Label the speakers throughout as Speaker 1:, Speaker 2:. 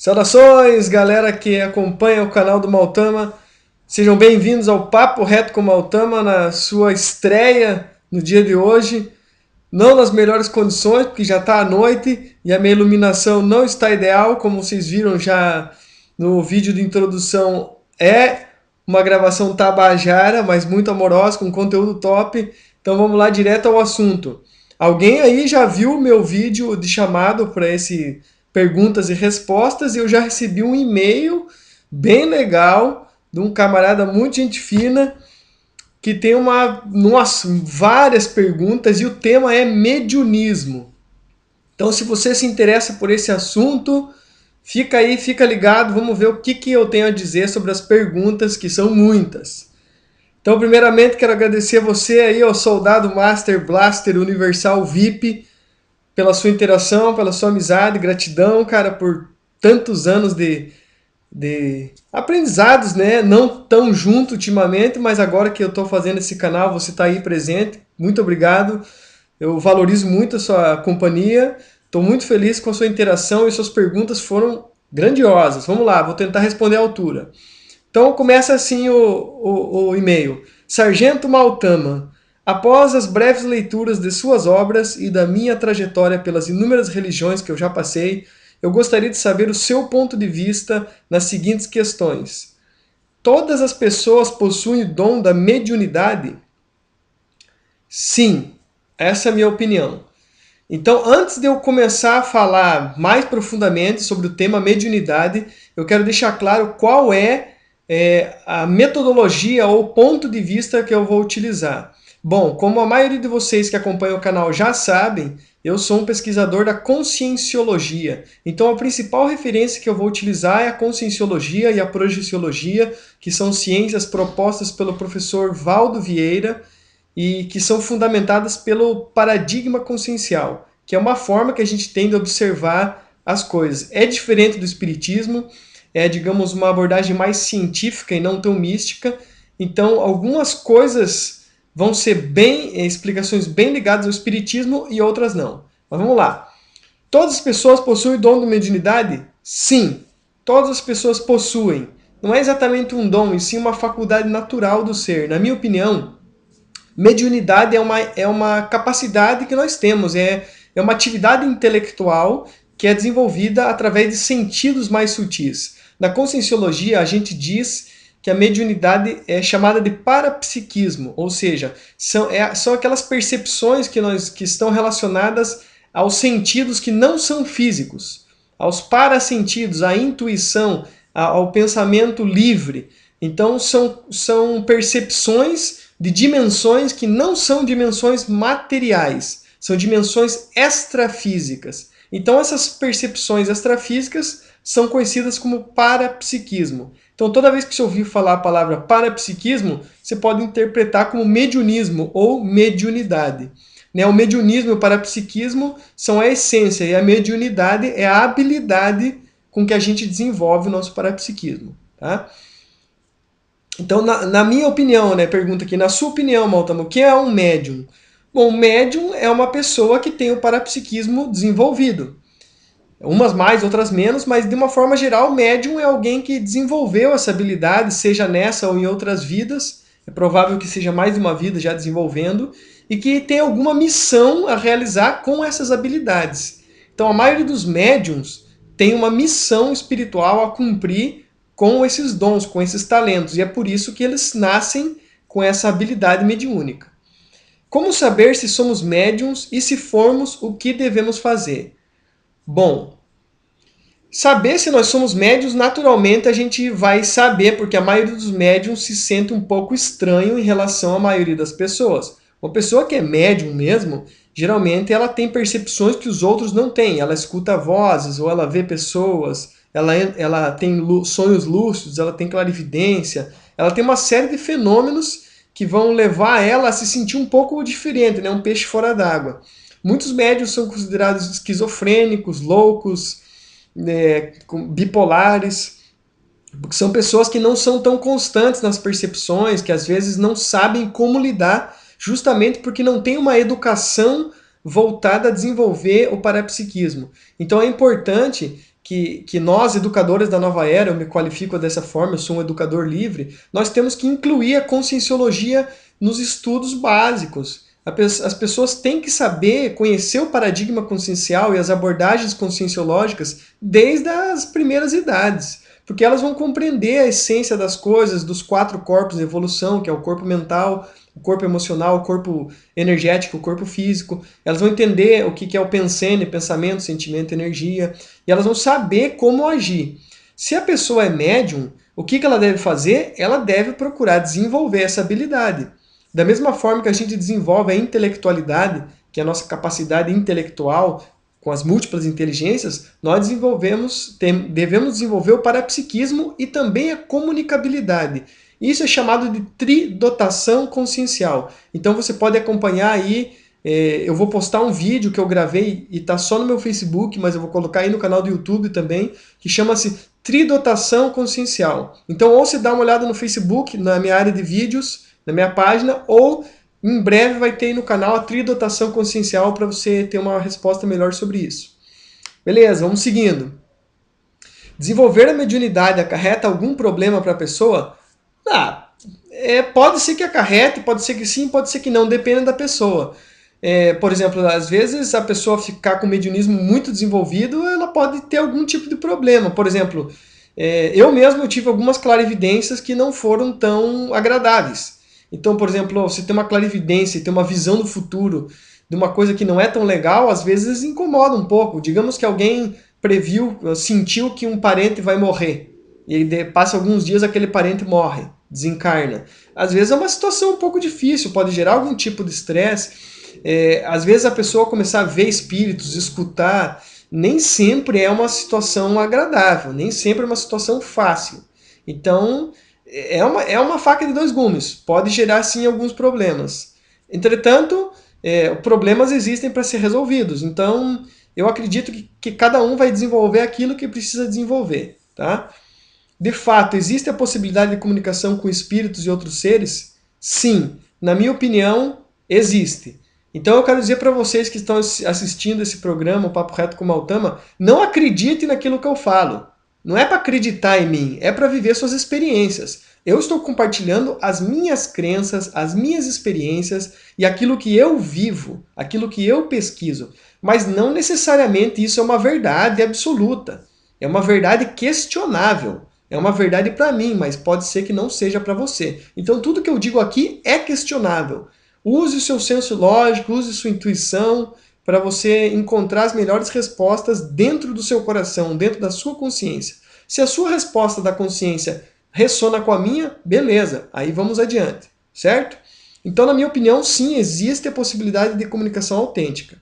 Speaker 1: Saudações, galera que acompanha o canal do Mautama. Sejam bem-vindos ao Papo Reto com o Mautama na sua estreia no dia de hoje. Não nas melhores condições, porque já está à noite e a minha iluminação não está ideal, como vocês viram já no vídeo de introdução. É uma gravação tabajara, mas muito amorosa, com conteúdo top. Então vamos lá direto ao assunto. Alguém aí já viu o meu vídeo de chamado para esse perguntas e respostas, e eu já recebi um e-mail bem legal de um camarada muito gente fina que tem várias perguntas e o tema é mediunismo. Então, se você se interessa por esse assunto, fica aí, fica ligado, vamos ver o que eu tenho a dizer sobre as perguntas, que são muitas. Então, primeiramente, quero agradecer a você aí, ao Soldado Master Blaster Universal VIP, pela sua interação, pela sua amizade, gratidão, cara, por tantos anos de aprendizados, né? Não tão junto ultimamente, mas agora que eu estou fazendo esse canal, você está aí presente. Muito obrigado. Eu valorizo muito a sua companhia. Estou muito feliz com a sua interação e suas perguntas foram grandiosas. Vamos lá, vou tentar responder à altura. Então começa assim o e-mail. Sargento Mautama. Após as breves leituras de suas obras e da minha trajetória pelas inúmeras religiões que eu já passei, eu gostaria de saber o seu ponto de vista nas seguintes questões. Todas as pessoas possuem o dom da mediunidade? Sim, essa é a minha opinião. Então, antes de eu começar a falar mais profundamente sobre o tema mediunidade, eu quero deixar claro qual é a metodologia ou ponto de vista que eu vou utilizar. Bom, como a maioria de vocês que acompanham o canal já sabem, eu sou um pesquisador da conscienciologia. Então a principal referência que eu vou utilizar é a conscienciologia e a projeciologia, que são ciências propostas pelo professor Valdo Vieira e que são fundamentadas pelo paradigma consciencial, que é uma forma que a gente tem de observar as coisas. É diferente do espiritismo, é, digamos, uma abordagem mais científica e não tão mística. Então algumas coisas vão ser explicações bem ligadas ao espiritismo e outras não. Mas vamos lá. Todas as pessoas possuem dom de mediunidade? Sim, todas as pessoas possuem. Não é exatamente um dom, e sim uma faculdade natural do ser. Na minha opinião, mediunidade é uma capacidade que nós temos, é uma atividade intelectual que é desenvolvida através de sentidos mais sutis. Na conscienciologia, a gente diz que a mediunidade é chamada de parapsiquismo, ou seja, são aquelas percepções que estão relacionadas aos sentidos que não são físicos, aos parasentidos, à intuição, ao pensamento livre. Então são percepções de dimensões que não são dimensões materiais, são dimensões extrafísicas. Então essas percepções extrafísicas são conhecidas como parapsiquismo. Então toda vez que você ouvir falar a palavra parapsiquismo, você pode interpretar como mediunismo ou mediunidade. O mediunismo e o parapsiquismo são a essência, e a mediunidade é a habilidade com que a gente desenvolve o nosso parapsiquismo. Tá? Então, na minha opinião, pergunta aqui, na sua opinião, Maltamo, o que é um médium? Bom, o médium é uma pessoa que tem o parapsiquismo desenvolvido. Umas mais, outras menos, mas de uma forma geral, o médium é alguém que desenvolveu essa habilidade, seja nessa ou em outras vidas, é provável que seja mais de uma vida já desenvolvendo, e que tem alguma missão a realizar com essas habilidades. Então a maioria dos médiums tem uma missão espiritual a cumprir com esses dons, com esses talentos, e é por isso que eles nascem com essa habilidade mediúnica. Como saber se somos médiums e se formos, o que devemos fazer? Bom, saber se nós somos médiums, naturalmente a gente vai saber, porque a maioria dos médiums se sente um pouco estranho em relação à maioria das pessoas. Uma pessoa que é médium mesmo, geralmente ela tem percepções que os outros não têm. Ela escuta vozes, ou ela vê pessoas, ela tem sonhos lúcidos, ela tem clarividência, ela tem uma série de fenômenos que vão levar ela a se sentir um pouco diferente, um peixe fora d'água. Muitos médiuns são considerados esquizofrênicos, loucos, bipolares, porque são pessoas que não são tão constantes nas percepções, que às vezes não sabem como lidar, justamente porque não tem uma educação voltada a desenvolver o parapsiquismo. Então é importante que que nós, educadores da nova era, eu me qualifico dessa forma, eu sou um educador livre, nós temos que incluir a conscienciologia nos estudos básicos. As pessoas têm que saber, conhecer o paradigma consciencial e as abordagens conscienciológicas desde as primeiras idades, porque elas vão compreender a essência das coisas, dos 4 corpos de evolução, que é o corpo mental, o corpo emocional, o corpo energético, o corpo físico. Elas vão entender o que é o pensene, pensamento, sentimento, energia, e elas vão saber como agir. Se a pessoa é médium, o que ela deve fazer? Ela deve procurar desenvolver essa habilidade. Da mesma forma que a gente desenvolve a intelectualidade, que é a nossa capacidade intelectual, com as múltiplas inteligências, nós devemos desenvolver o parapsiquismo e também a comunicabilidade. Isso é chamado de tridotação consciencial. Então você pode acompanhar aí, eu vou postar um vídeo que eu gravei e está só no meu Facebook, mas eu vou colocar aí no canal do YouTube também, que chama-se Tridotação Consciencial. Então ou você dá uma olhada no Facebook, na minha área de vídeos, na minha página, ou em breve vai ter aí no canal a tridotação consciencial para você ter uma resposta melhor sobre isso. Beleza, vamos seguindo. Desenvolver a mediunidade acarreta algum problema para a pessoa? Pode ser que acarrete, pode ser que sim, pode ser que não, depende da pessoa. Por exemplo, às vezes a pessoa ficar com mediunismo muito desenvolvido, ela pode ter algum tipo de problema. Por exemplo, eu mesmo tive algumas clarividências que não foram tão agradáveis. Então, por exemplo, você tem uma clarividência e tem uma visão do futuro de uma coisa que não é tão legal, às vezes incomoda um pouco. Digamos que alguém previu, sentiu que um parente vai morrer. E aí passa alguns dias, aquele parente morre, desencarna. Às vezes é uma situação um pouco difícil, pode gerar algum tipo de estresse. Às vezes a pessoa começar a ver espíritos, escutar, nem sempre é uma situação agradável, nem sempre é uma situação fácil. Então, é uma faca de 2 gumes, pode gerar sim alguns problemas. Entretanto, problemas existem para ser resolvidos, então eu acredito que cada um vai desenvolver aquilo que precisa desenvolver. Tá? De fato, existe a possibilidade de comunicação com espíritos e outros seres? Sim, na minha opinião, existe. Então eu quero dizer para vocês que estão assistindo esse programa, o Papo Reto com Mautama, não acreditem naquilo que eu falo. Não é para acreditar em mim, é para viver suas experiências. Eu estou compartilhando as minhas crenças, as minhas experiências e aquilo que eu vivo, aquilo que eu pesquiso. Mas não necessariamente isso é uma verdade absoluta. É uma verdade questionável. É uma verdade para mim, mas pode ser que não seja para você. Então tudo que eu digo aqui é questionável. Use o seu senso lógico, use sua intuição para você encontrar as melhores respostas dentro do seu coração, dentro da sua consciência. Se a sua resposta da consciência ressona com a minha, beleza, aí vamos adiante, certo? Então, na minha opinião, sim, existe a possibilidade de comunicação autêntica.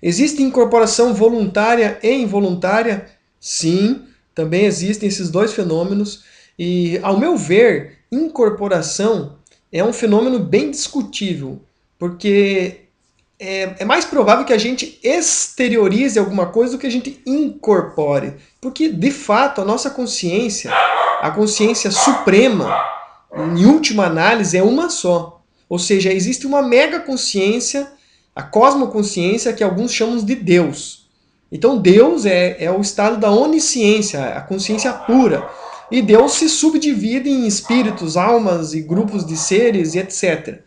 Speaker 1: Existe incorporação voluntária e involuntária? Sim, também existem esses 2 fenômenos. E, ao meu ver, incorporação é um fenômeno bem discutível, porque é mais provável que a gente exteriorize alguma coisa do que a gente incorpore. Porque, de fato, a nossa consciência, a consciência suprema, em última análise, é uma só. Ou seja, existe uma mega consciência, a cosmoconsciência, que alguns chamam de Deus. Então Deus é o estado da onisciência, a consciência pura. E Deus se subdivide em espíritos, almas e grupos de seres e etc.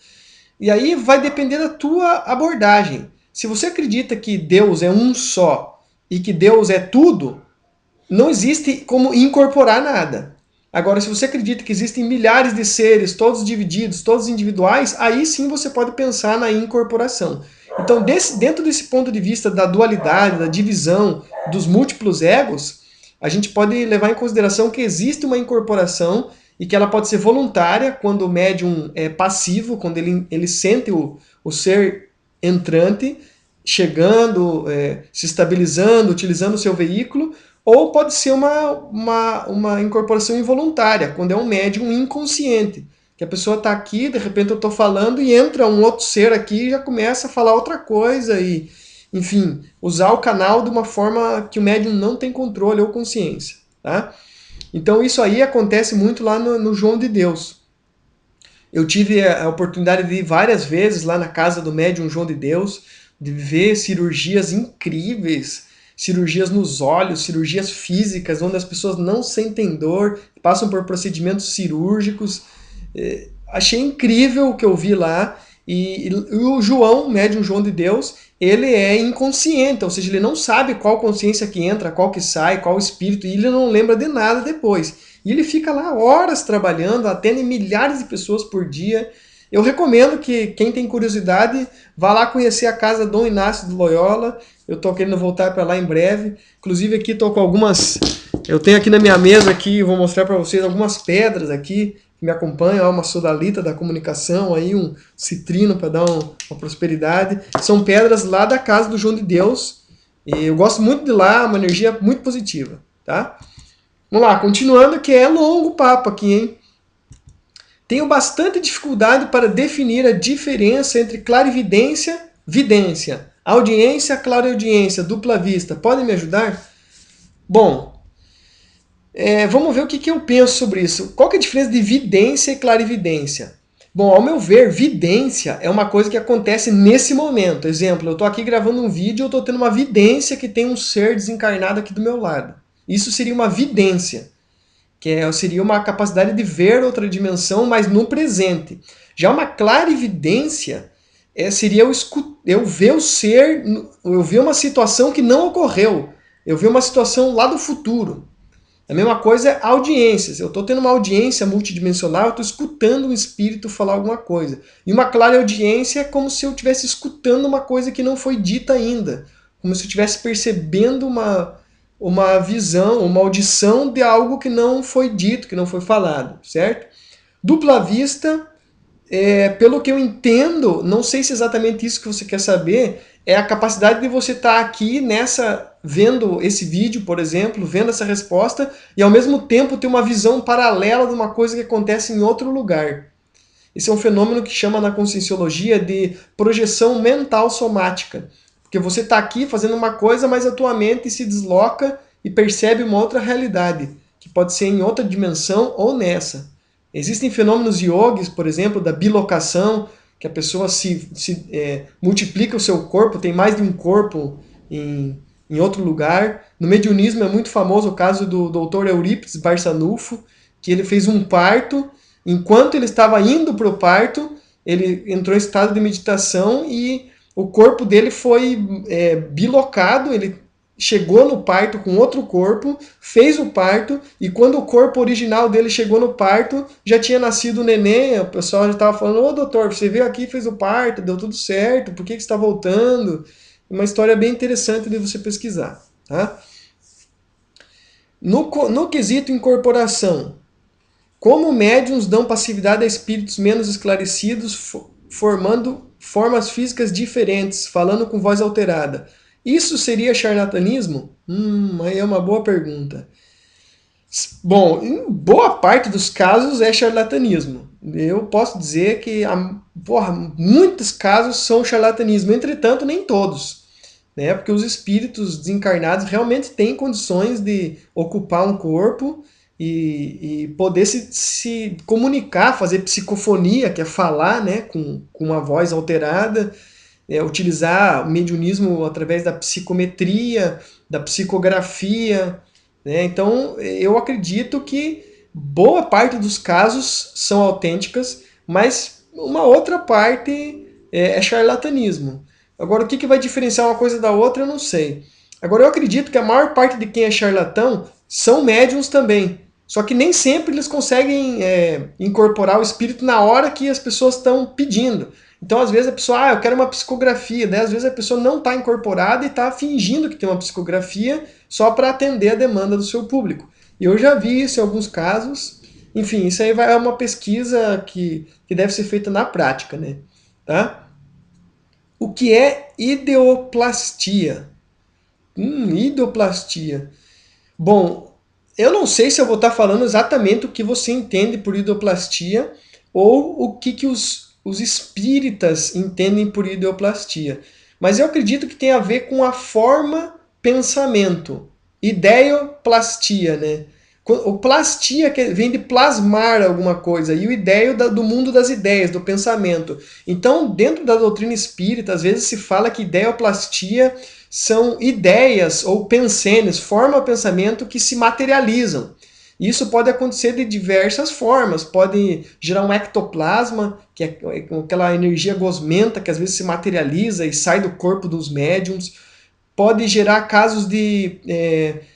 Speaker 1: E aí vai depender da tua abordagem. Se você acredita que Deus é um só e que Deus é tudo, não existe como incorporar nada. Agora, se você acredita que existem milhares de seres, todos divididos, todos individuais, aí sim você pode pensar na incorporação. Então, dentro desse ponto de vista da dualidade, da divisão, dos múltiplos egos, a gente pode levar em consideração que existe uma incorporação e que ela pode ser voluntária quando o médium é passivo, quando ele sente o ser entrante chegando, se estabilizando, utilizando o seu veículo, ou pode ser uma incorporação involuntária, quando é um médium inconsciente, que a pessoa está aqui, de repente eu estou falando e entra um outro ser aqui e já começa a falar outra coisa e, enfim, usar o canal de uma forma que o médium não tem controle ou consciência. Tá? Então isso aí acontece muito lá no João de Deus. Eu tive a oportunidade de ir várias vezes lá na casa do médium João de Deus, de ver cirurgias incríveis, cirurgias nos olhos, cirurgias físicas, onde as pessoas não sentem dor, passam por procedimentos cirúrgicos. Achei incrível o que eu vi lá. E o João, o médium João de Deus, ele é inconsciente, ou seja, ele não sabe qual consciência que entra, qual que sai, qual espírito, e ele não lembra de nada depois. E ele fica lá horas trabalhando, atende milhares de pessoas por dia. Eu recomendo que quem tem curiosidade vá lá conhecer a casa Dom Inácio de Loyola. Eu estou querendo voltar para lá em breve. Inclusive aqui estou com algumas... Eu tenho aqui na minha mesa, aqui, vou mostrar para vocês algumas pedras aqui que me acompanham, uma sodalita da comunicação, aí um citrino para dar uma prosperidade. São pedras lá da casa do João de Deus. E eu gosto muito de lá, uma energia muito positiva. Tá? Vamos lá, continuando, que é longo o papo aqui, hein? Tenho bastante dificuldade para definir a diferença entre clarividência, vidência, audiência, clareaudiência, dupla vista. Podem me ajudar? Bom, vamos ver o que eu penso sobre isso. Qual que é a diferença de vidência e clarividência? Bom, ao meu ver, vidência é uma coisa que acontece nesse momento. Exemplo, eu estou aqui gravando um vídeo e eu estou tendo uma vidência que tem um ser desencarnado aqui do meu lado. Isso seria uma vidência, que seria uma capacidade de ver outra dimensão, mas no presente. Já uma clarividência seria eu ver o ser, eu ver uma situação que não ocorreu, eu ver uma situação lá do futuro. A mesma coisa é audiências. Eu estou tendo uma audiência multidimensional, eu estou escutando um espírito falar alguma coisa. E uma clareaudiência é como se eu estivesse escutando uma coisa que não foi dita ainda. Como se eu estivesse percebendo uma visão, uma audição de algo que não foi dito, que não foi falado, certo? Dupla vista, pelo que eu entendo, não sei se é exatamente isso que você quer saber, é a capacidade de você estar aqui vendo esse vídeo, por exemplo, vendo essa resposta, e ao mesmo tempo ter uma visão paralela de uma coisa que acontece em outro lugar. Esse é um fenômeno que chama na Conscienciologia de projeção mental somática. Porque você está aqui fazendo uma coisa, mas a tua mente se desloca e percebe uma outra realidade, que pode ser em outra dimensão ou nessa. Existem fenômenos yogis, por exemplo, da bilocação, que a pessoa multiplica o seu corpo, tem mais de um corpo em outro lugar. No mediunismo é muito famoso o caso do Dr. Eurípides Barçanufo, que ele fez um parto. Enquanto ele estava indo para o parto, ele entrou em estado de meditação e o corpo dele foi bilocado, ele chegou no parto com outro corpo, fez o parto, e quando o corpo original dele chegou no parto, já tinha nascido o neném, o pessoal já estava falando, ô doutor, você veio aqui, fez o parto, deu tudo certo, por que você está voltando? Uma história bem interessante de você pesquisar. Tá? No quesito incorporação, como médiuns dão passividade a espíritos menos esclarecidos, formando formas físicas diferentes, falando com voz alterada. Isso seria charlatanismo? Aí é uma boa pergunta. Bom, em boa parte dos casos é charlatanismo. Eu posso dizer que muitos casos são charlatanismo, entretanto, nem todos. Né? Porque os espíritos desencarnados realmente têm condições de ocupar um corpo e poder se comunicar, fazer psicofonia, que é falar, né, com uma voz alterada, utilizar o mediunismo através da psicometria, da psicografia. Né? Então, eu acredito que boa parte dos casos são autênticas, mas uma outra parte é charlatanismo. Agora, o que vai diferenciar uma coisa da outra, eu não sei. Agora, eu acredito que a maior parte de quem é charlatão são médiums também. Só que nem sempre eles conseguem incorporar o espírito na hora que as pessoas estão pedindo. Então, às vezes, a pessoa, eu quero uma psicografia. Né? Às vezes, a pessoa não está incorporada e está fingindo que tem uma psicografia só para atender a demanda do seu público. E eu já vi isso em alguns casos. Enfim, isso aí é uma pesquisa que deve ser feita na prática. Né? Tá? O que é ideoplastia? Ideoplastia. Bom, eu não sei se eu vou estar falando exatamente o que você entende por ideoplastia ou o que os espíritas entendem por ideoplastia. Mas eu acredito que tem a ver com a forma pensamento. Ideoplastia, né? O plastia vem de plasmar alguma coisa, e o ideio do mundo das ideias, do pensamento. Então, dentro da doutrina espírita, às vezes se fala que ideoplastia são ideias ou pensenes, forma-pensamento que se materializam. Isso pode acontecer de diversas formas, pode gerar um ectoplasma, que é aquela energia gosmenta que às vezes se materializa e sai do corpo dos médiums. Pode gerar casos de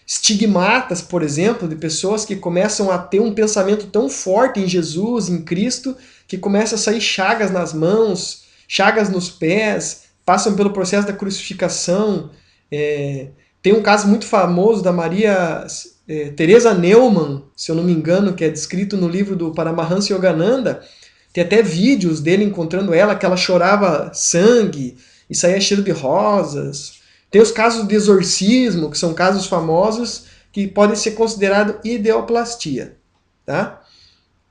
Speaker 1: estigmatas, por exemplo, de pessoas que começam a ter um pensamento tão forte em Jesus, em Cristo, que começa a sair chagas nas mãos, chagas nos pés, passam pelo processo da crucificação. Tem um caso muito famoso da Maria Teresa Neumann, se eu não me engano, que é descrito no livro do Paramahansa Yogananda. Tem até vídeos dele encontrando ela, que ela chorava sangue e saía cheiro de rosas. Tem os casos de exorcismo, que são casos famosos, que podem ser considerados ideoplastia. Tá?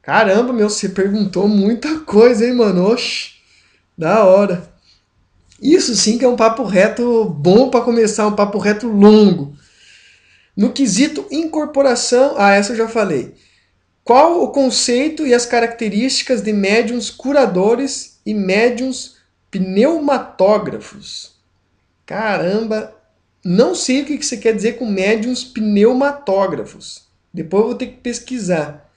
Speaker 1: Caramba, meu, você perguntou muita coisa, hein, mano? Oxi, da hora. Isso sim que é um papo reto bom para começar, um papo reto longo. No quesito incorporação, essa eu já falei. Qual o conceito e as características de médiuns curadores e médiuns pneumatógrafos? Caramba, não sei o que você quer dizer com médiuns pneumatógrafos. Depois eu vou ter que pesquisar.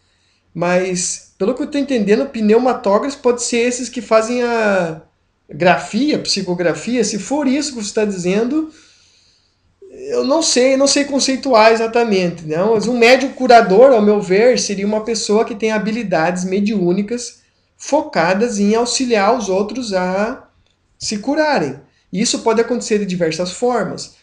Speaker 1: Mas, pelo que eu estou entendendo, pneumatógrafos pode ser esses que fazem a grafia, psicografia. Se for isso que você está dizendo, eu não sei conceituar exatamente. Não? Mas um médium curador, ao meu ver, seria uma pessoa que tem habilidades mediúnicas focadas em auxiliar os outros a se curarem. Isso pode acontecer de diversas formas,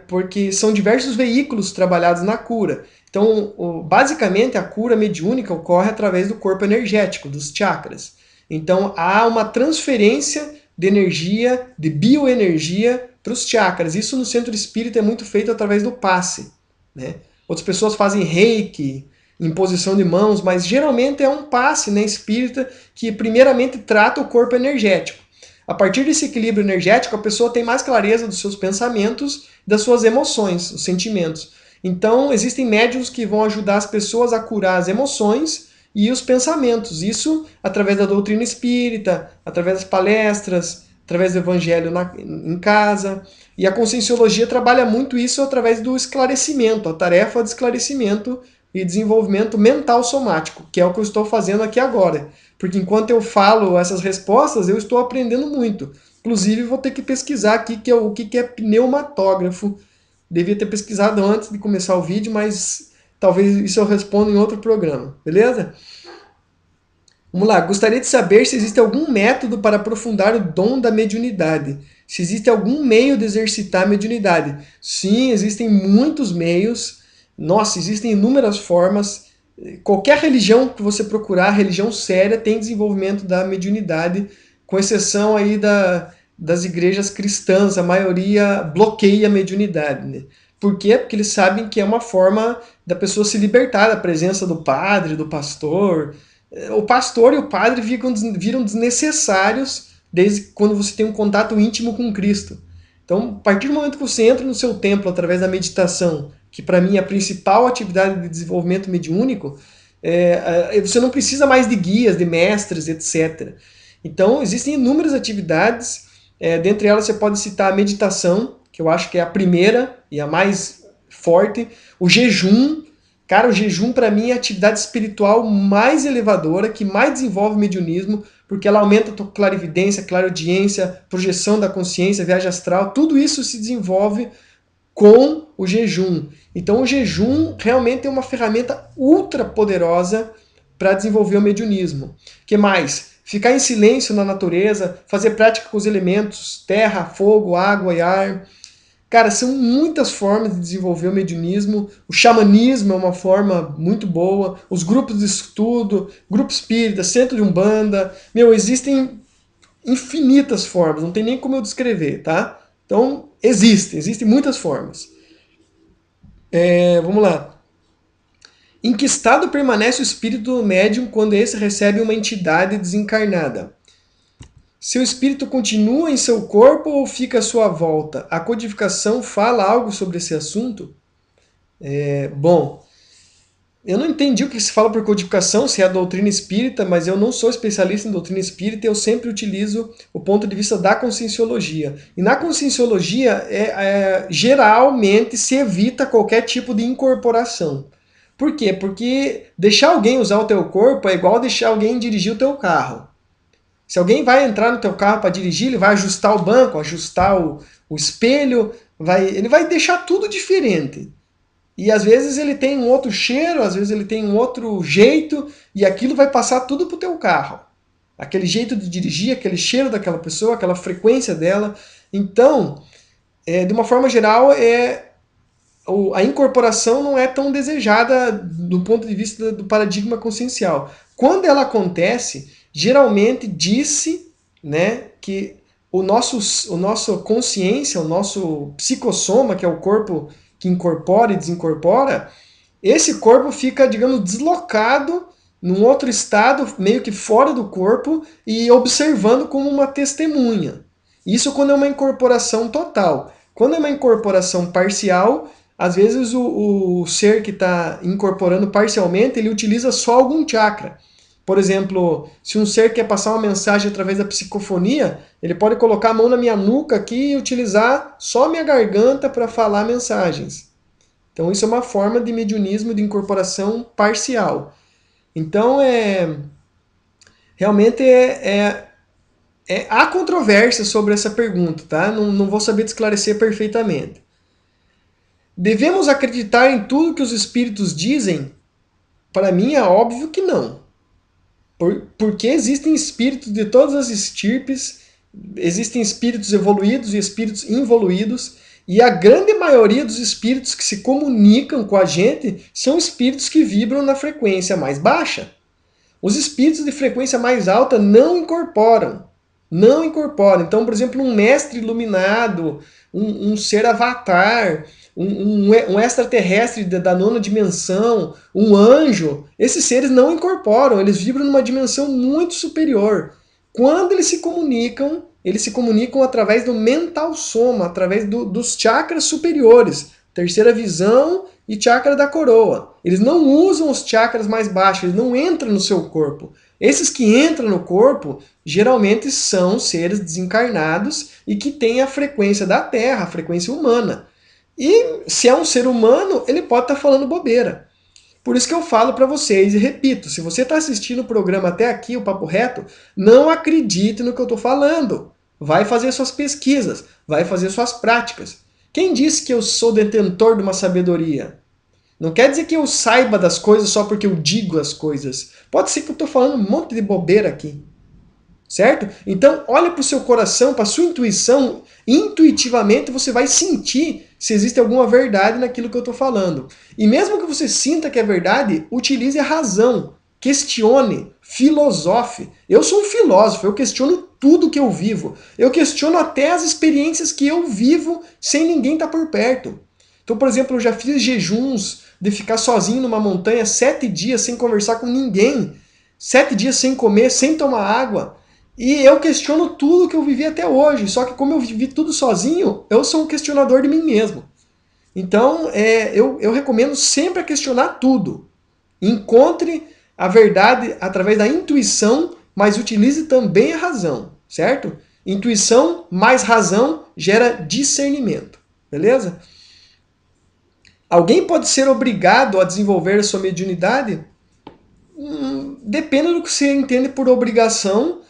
Speaker 1: porque são diversos veículos trabalhados na cura. Então, basicamente, a cura mediúnica ocorre através do corpo energético, dos chakras. Então, há uma transferência de energia, de bioenergia para os chakras. Isso no centro espírita é muito feito através do passe. Né? Outras pessoas fazem reiki, imposição de mãos, mas geralmente é um passe, né, espírita que primeiramente trata o corpo energético. A partir desse equilíbrio energético, a pessoa tem mais clareza dos seus pensamentos, das suas emoções, os sentimentos. Então, existem médiuns que vão ajudar as pessoas a curar as emoções e os pensamentos. Isso através da doutrina espírita, através das palestras, através do evangelho em casa. E a conscienciologia trabalha muito isso através do esclarecimento, a tarefa de esclarecimento e desenvolvimento mental somático, que é o que eu estou fazendo aqui agora. Porque enquanto eu falo essas respostas, eu estou aprendendo muito. Inclusive, vou ter que pesquisar aqui o que é pneumatógrafo. Devia ter pesquisado antes de começar o vídeo, mas talvez isso eu responda em outro programa. Beleza? Vamos lá. Gostaria de saber se existe algum método para aprofundar o dom da mediunidade. Se existe algum meio de exercitar a mediunidade. Sim, existem muitos meios. Nossa, existem inúmeras formas. Qualquer religião que você procurar, religião séria, tem desenvolvimento da mediunidade, com exceção aí das igrejas cristãs. A maioria bloqueia a mediunidade. Né? Por quê? Porque eles sabem que é uma forma da pessoa se libertar da presença do padre, do pastor. O pastor e o padre viram desnecessários desde quando você tem um contato íntimo com Cristo. Então, a partir do momento que você entra no seu templo através da meditação, que para mim é a principal atividade de desenvolvimento mediúnico, você não precisa mais de guias, de mestres, etc. Então, existem inúmeras atividades, dentre elas você pode citar a meditação, que eu acho que é a primeira e a mais forte, o jejum. Cara, o jejum para mim é a atividade espiritual mais elevadora, que mais desenvolve o mediunismo, porque ela aumenta a tua clarividência, clareaudiência, projeção da consciência, viagem astral, tudo isso se desenvolve com o jejum. Então o jejum realmente é uma ferramenta ultra poderosa para desenvolver o mediunismo. O que mais? Ficar em silêncio na natureza, fazer prática com os elementos, terra, fogo, água e ar. Cara, são muitas formas de desenvolver o mediunismo. O xamanismo é uma forma muito boa. Os grupos de estudo, grupo espírita, centro de umbanda. Existem infinitas formas. Não tem nem como eu descrever, tá? Então, existem muitas formas. Vamos lá. Em que estado permanece o espírito do médium quando esse recebe uma entidade desencarnada? Seu espírito continua em seu corpo ou fica à sua volta? A codificação fala algo sobre esse assunto? Bom, Eu não entendi o que se fala por codificação, se é a doutrina espírita, mas eu não sou especialista em doutrina espírita e eu sempre utilizo o ponto de vista da conscienciologia. E na conscienciologia, geralmente se evita qualquer tipo de incorporação. Por quê? Porque deixar alguém usar o teu corpo é igual deixar alguém dirigir o teu carro. Se alguém vai entrar no teu carro para dirigir, ele vai ajustar o banco, ajustar o espelho, ele vai deixar tudo diferente. E às vezes ele tem um outro cheiro, às vezes ele tem um outro jeito, e aquilo vai passar tudo pro teu carro. Aquele jeito de dirigir, aquele cheiro daquela pessoa, aquela frequência dela. Então, de uma forma geral, a incorporação não é tão desejada do ponto de vista do paradigma consciencial. Quando ela acontece, geralmente diz-se, né, que o nosso consciência, o nosso psicossoma, que é o corpo que incorpora e desincorpora, esse corpo fica, digamos, deslocado num outro estado, meio que fora do corpo, e observando como uma testemunha. Isso quando é uma incorporação total. Quando é uma incorporação parcial, às vezes o ser que está incorporando parcialmente, ele utiliza só algum chakra. Por exemplo, se um ser quer passar uma mensagem através da psicofonia, ele pode colocar a mão na minha nuca aqui e utilizar só a minha garganta para falar mensagens. Então isso é uma forma de mediunismo de incorporação parcial. Então realmente há controvérsia sobre essa pergunta, tá? Não vou saber te esclarecer perfeitamente. Devemos acreditar em tudo que os espíritos dizem? Para mim é óbvio que não. Porque existem espíritos de todas as estirpes, existem espíritos evoluídos e espíritos involuídos, e a grande maioria dos espíritos que se comunicam com a gente são espíritos que vibram na frequência mais baixa. Os espíritos de frequência mais alta não incorporam. Não incorporam. Então, por exemplo, um mestre iluminado, um ser avatar, um extraterrestre da nona dimensão, um anjo, esses seres não incorporam, eles vibram numa dimensão muito superior. Quando eles se comunicam através do mental soma, através dos chakras superiores, terceira visão e chakra da coroa. Eles não usam os chakras mais baixos, eles não entram no seu corpo. Esses que entram no corpo, geralmente são seres desencarnados e que têm a frequência da Terra, a frequência humana. E se é um ser humano, ele pode estar falando bobeira. Por isso que eu falo para vocês e repito, se você está assistindo o programa até aqui, o Papo Reto, não acredite no que eu estou falando. Vai fazer suas pesquisas, vai fazer suas práticas. Quem disse que eu sou detentor de uma sabedoria? Não quer dizer que eu saiba das coisas só porque eu digo as coisas. Pode ser que eu estou falando um monte de bobeira aqui. Certo? Então, olha para o seu coração, para a sua intuição. Intuitivamente você vai sentir se existe alguma verdade naquilo que eu estou falando. E mesmo que você sinta que é verdade, utilize a razão. Questione, filosofe. Eu sou um filósofo, eu questiono tudo que eu vivo. Eu questiono até as experiências que eu vivo sem ninguém estar por perto. Então, por exemplo, eu já fiz jejuns de ficar sozinho numa montanha 7 dias sem conversar com ninguém. 7 dias sem comer, sem tomar água. E eu questiono tudo que eu vivi até hoje. Só que como eu vivi tudo sozinho, eu sou um questionador de mim mesmo. Então, eu recomendo sempre questionar tudo. Encontre a verdade através da intuição, mas utilize também a razão, certo? Intuição mais razão gera discernimento, beleza? Alguém pode ser obrigado a desenvolver a sua mediunidade? Depende do que você entende por obrigação.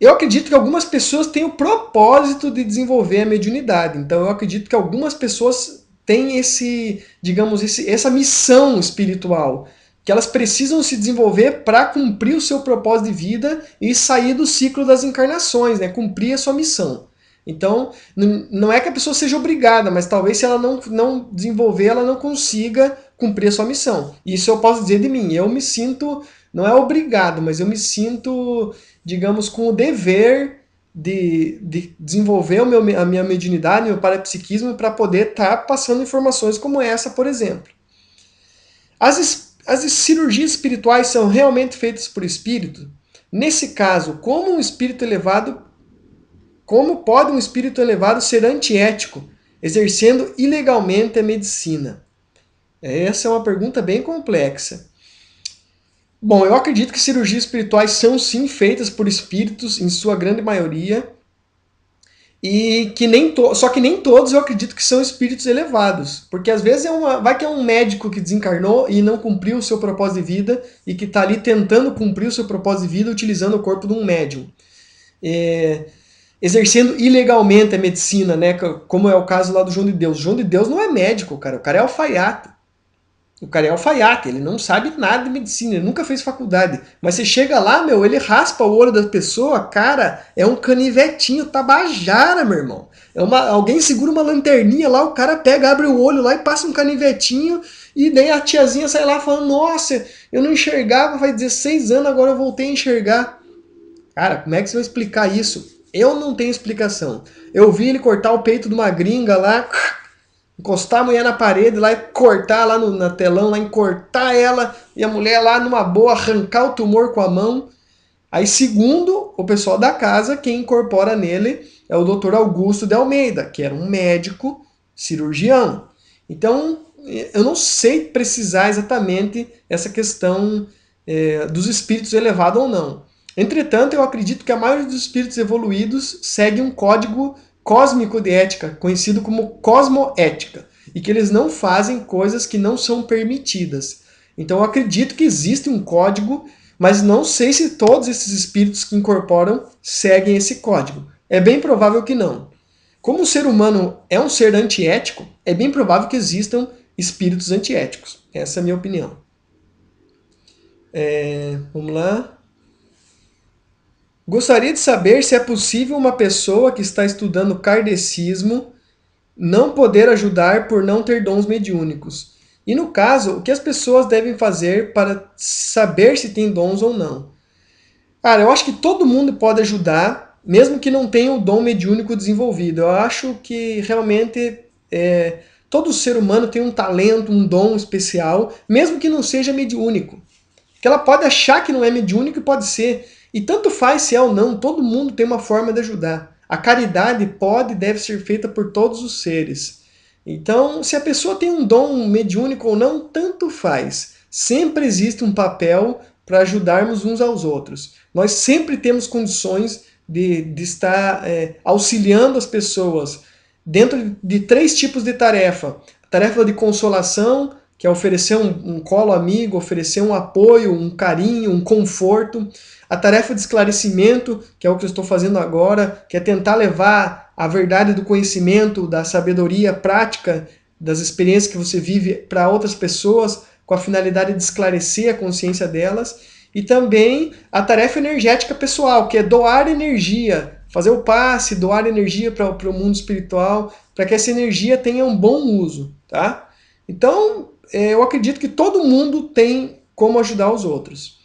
Speaker 1: Eu acredito que algumas pessoas têm o propósito de desenvolver a mediunidade. Então eu acredito que algumas pessoas têm essa missão espiritual, que elas precisam se desenvolver para cumprir o seu propósito de vida e sair do ciclo das encarnações, né? Cumprir a sua missão. Então, não é que a pessoa seja obrigada, mas talvez se ela não desenvolver, ela não consiga cumprir a sua missão. Isso eu posso dizer de mim. Eu me sinto, não é obrigado, mas eu me sinto, digamos, com o dever de desenvolver a minha mediunidade, meu parapsiquismo, para poder estar passando informações como essa, por exemplo. As cirurgias espirituais são realmente feitas por espírito? Nesse caso, como pode um espírito elevado ser antiético, exercendo ilegalmente a medicina? Essa é uma pergunta bem complexa. Bom, eu acredito que cirurgias espirituais são sim feitas por espíritos, em sua grande maioria, e que só que nem todos eu acredito que são espíritos elevados, porque às vezes vai que é um médico que desencarnou e não cumpriu o seu propósito de vida e que está ali tentando cumprir o seu propósito de vida utilizando o corpo de um médium. Exercendo ilegalmente a medicina, né? Como é o caso lá do João de Deus. O João de Deus não é médico, cara. O cara é alfaiate. O cara é alfaiate, ele não sabe nada de medicina, ele nunca fez faculdade. Mas você chega lá, meu, ele raspa o olho da pessoa, cara, é um canivetinho tabajara, meu irmão. Alguém segura uma lanterninha lá, o cara pega, abre o olho lá e passa um canivetinho, e daí a tiazinha sai lá falando, nossa, eu não enxergava faz 16 anos, agora eu voltei a enxergar. Cara, como é que você vai explicar isso? Eu não tenho explicação. Eu vi ele cortar o peito de uma gringa lá, encostar a mulher na parede lá e cortar lá na telão, lá cortar ela e a mulher lá numa boa arrancar o tumor com a mão. Aí, segundo o pessoal da casa, quem incorpora nele é o Dr. Augusto de Almeida, que era um médico cirurgião. Então, eu não sei precisar exatamente essa questão dos espíritos elevados ou não. Entretanto, eu acredito que a maioria dos espíritos evoluídos segue um código cósmico de ética, conhecido como cosmoética, e que eles não fazem coisas que não são permitidas. Então eu acredito que existe um código, mas não sei se todos esses espíritos que incorporam seguem esse código. É bem provável que não. Como o ser humano é um ser antiético, é bem provável que existam espíritos antiéticos. Essa é a minha opinião. Vamos lá. Gostaria de saber se é possível uma pessoa que está estudando kardecismo não poder ajudar por não ter dons mediúnicos. E no caso, o que as pessoas devem fazer para saber se tem dons ou não? Cara, eu acho que todo mundo pode ajudar, mesmo que não tenha o dom mediúnico desenvolvido. Eu acho que realmente todo ser humano tem um talento, um dom especial, mesmo que não seja mediúnico. Que ela pode achar que não é mediúnico e pode ser. E tanto faz se é ou não, todo mundo tem uma forma de ajudar. A caridade pode e deve ser feita por todos os seres. Então, se a pessoa tem um dom mediúnico ou não, tanto faz. Sempre existe um papel para ajudarmos uns aos outros. Nós sempre temos condições de estar auxiliando as pessoas dentro de 3 tipos de tarefa. A tarefa de consolação, que é oferecer um colo amigo, oferecer um apoio, um carinho, um conforto. A tarefa de esclarecimento, que é o que eu estou fazendo agora, que é tentar levar a verdade do conhecimento, da sabedoria prática, das experiências que você vive para outras pessoas, com a finalidade de esclarecer a consciência delas. E também a tarefa energética pessoal, que é doar energia, fazer o passe, doar energia para o mundo espiritual, para que essa energia tenha um bom uso. Tá? Então, eu acredito que todo mundo tem como ajudar os outros.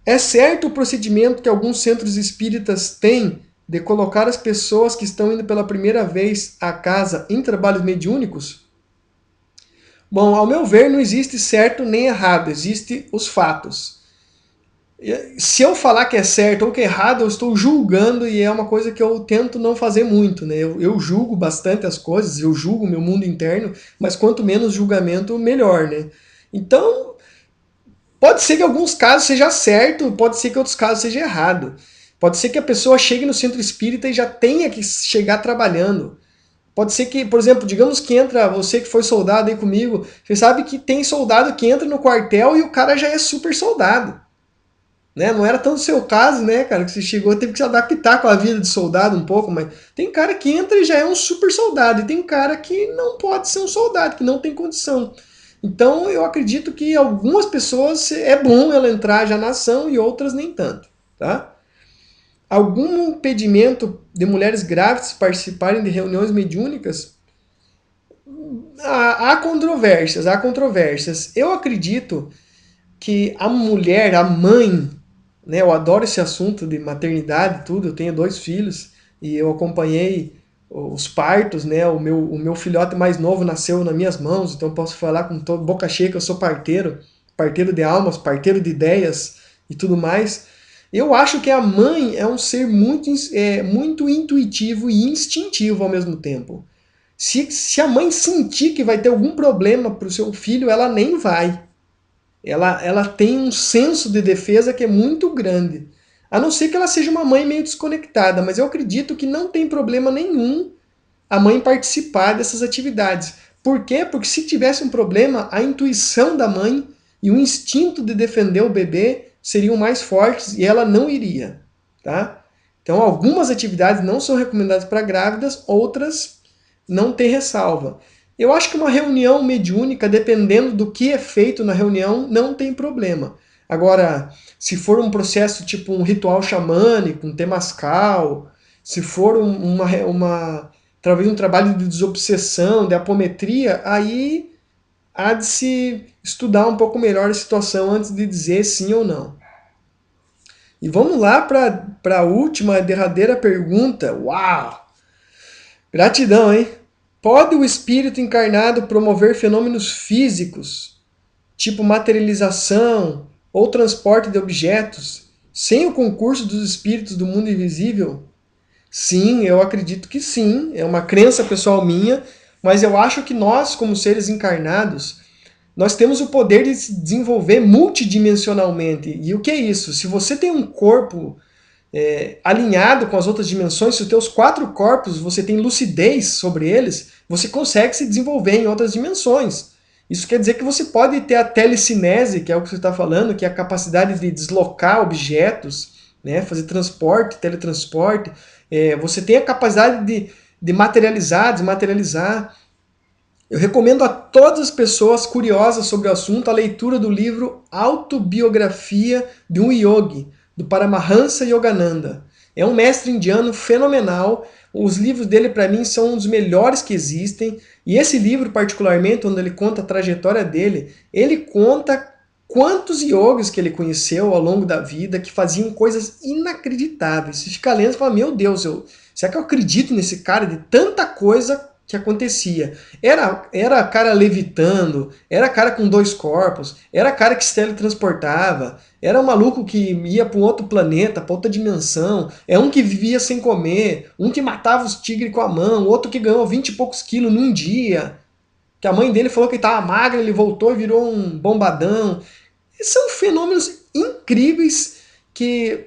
Speaker 1: É certo o procedimento que alguns centros espíritas têm de colocar as pessoas que estão indo pela primeira vez à casa em trabalhos mediúnicos? Bom, ao meu ver, não existe certo nem errado, existem os fatos. Se eu falar que é certo ou que é errado, eu estou julgando e é uma coisa que eu tento não fazer muito, né? Eu julgo bastante as coisas, eu julgo o meu mundo interno, mas quanto menos julgamento, melhor, né? Então, pode ser que em alguns casos seja certo, pode ser que em outros casos seja errado. Pode ser que a pessoa chegue no centro espírita e já tenha que chegar trabalhando. Pode ser que, por exemplo, digamos que entra, você que foi soldado aí comigo, você sabe que tem soldado que entra no quartel e o cara já é super soldado. Né? Não era tanto o seu caso, né, cara, que você chegou, teve que se adaptar com a vida de soldado um pouco, mas tem cara que entra e já é um super soldado, e tem cara que não pode ser um soldado, que não tem condição. Então eu acredito que algumas pessoas é bom ela entrar já na ação e outras nem tanto. Tá? Algum impedimento de mulheres grávidas participarem de reuniões mediúnicas? Há controvérsias, há controvérsias. Eu acredito que a mulher, a mãe, né, eu adoro esse assunto de maternidade, tudo, eu tenho 2 filhos e eu acompanhei os partos, né, o meu filhote mais novo nasceu nas minhas mãos, então eu posso falar com boca cheia que eu sou parteiro, parteiro de almas, parteiro de ideias e tudo mais. Eu acho que a mãe é um ser muito intuitivo e instintivo ao mesmo tempo. Se a mãe sentir que vai ter algum problema para o seu filho, ela nem vai. Ela tem um senso de defesa que é muito grande. A não ser que ela seja uma mãe meio desconectada, mas eu acredito que não tem problema nenhum a mãe participar dessas atividades. Por quê? Porque se tivesse um problema, a intuição da mãe e o instinto de defender o bebê seriam mais fortes e ela não iria, tá? Então, algumas atividades não são recomendadas para grávidas, outras não tem ressalva. Eu acho que uma reunião mediúnica, dependendo do que é feito na reunião, não tem problema. Agora, se for um processo tipo um ritual xamânico, um temascal, se for talvez um trabalho de desobsessão, de apometria, aí há de se estudar um pouco melhor a situação antes de dizer sim ou não. E vamos lá para a última, derradeira pergunta. Uau! Gratidão, hein? Pode o espírito encarnado promover fenômenos físicos, tipo materialização ou transporte de objetos, sem o concurso dos espíritos do mundo invisível? Sim, eu acredito que sim. É uma crença pessoal minha, mas eu acho que nós, como seres encarnados, nós temos o poder de se desenvolver multidimensionalmente. E o que é isso? Se você tem um corpo alinhado com as outras dimensões, se os teus 4 corpos você tem lucidez sobre eles, você consegue se desenvolver em outras dimensões. Isso quer dizer que você pode ter a telecinese, que é o que você está falando, que é a capacidade de deslocar objetos, né, fazer transporte, teletransporte. Você tem a capacidade de materializar, desmaterializar. Eu recomendo a todas as pessoas curiosas sobre o assunto a leitura do livro Autobiografia de um Yogi, do Paramahansa Yogananda. É um mestre indiano fenomenal. Os livros dele, para mim, são um dos melhores que existem. E esse livro, particularmente, onde ele conta a trajetória dele, ele conta quantos yogis que ele conheceu ao longo da vida que faziam coisas inacreditáveis. Você fica lendo e fala, meu Deus, será que eu acredito nesse cara de tanta coisa que acontecia? Era cara levitando, era cara com 2 corpos, era cara que se teletransportava, era um maluco que ia para um outro planeta, para outra dimensão, é um que vivia sem comer, um que matava os tigres com a mão, outro que ganhou 20 e poucos quilos num dia, que a mãe dele falou que ele estava magra, ele voltou e virou um bombadão. São fenômenos incríveis que,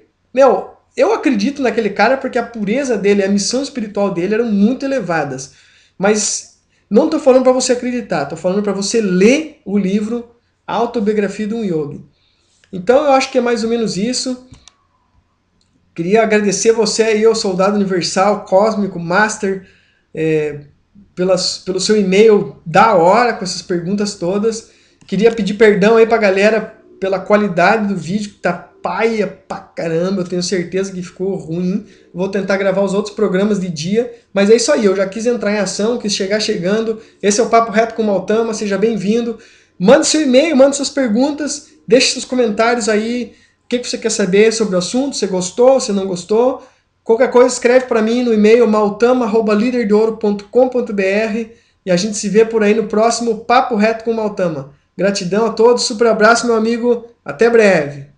Speaker 1: eu acredito naquele cara porque a pureza dele, a missão espiritual dele eram muito elevadas. Mas não estou falando para você acreditar, estou falando para você ler o livro Autobiografia de um Yogi. Então eu acho que é mais ou menos isso. Queria agradecer você aí, o Soldado Universal, Cósmico, Master, pelo seu e-mail da hora com essas perguntas todas. Queria pedir perdão aí pra galera pela qualidade do vídeo, que tá paia pra caramba, eu tenho certeza que ficou ruim. Vou tentar gravar os outros programas de dia, mas é isso aí, eu já quis entrar em ação, quis chegar chegando. Esse é o Papo Reto com o Maltama, seja bem-vindo. Mande seu e-mail, mande suas perguntas, deixe seus comentários aí, o que você quer saber sobre o assunto, se gostou, se não gostou. Qualquer coisa, escreve para mim no e-mail maltama@liderdeouro.com.br e a gente se vê por aí no próximo Papo Reto com o Maltama. Gratidão a todos, super abraço, meu amigo, até breve.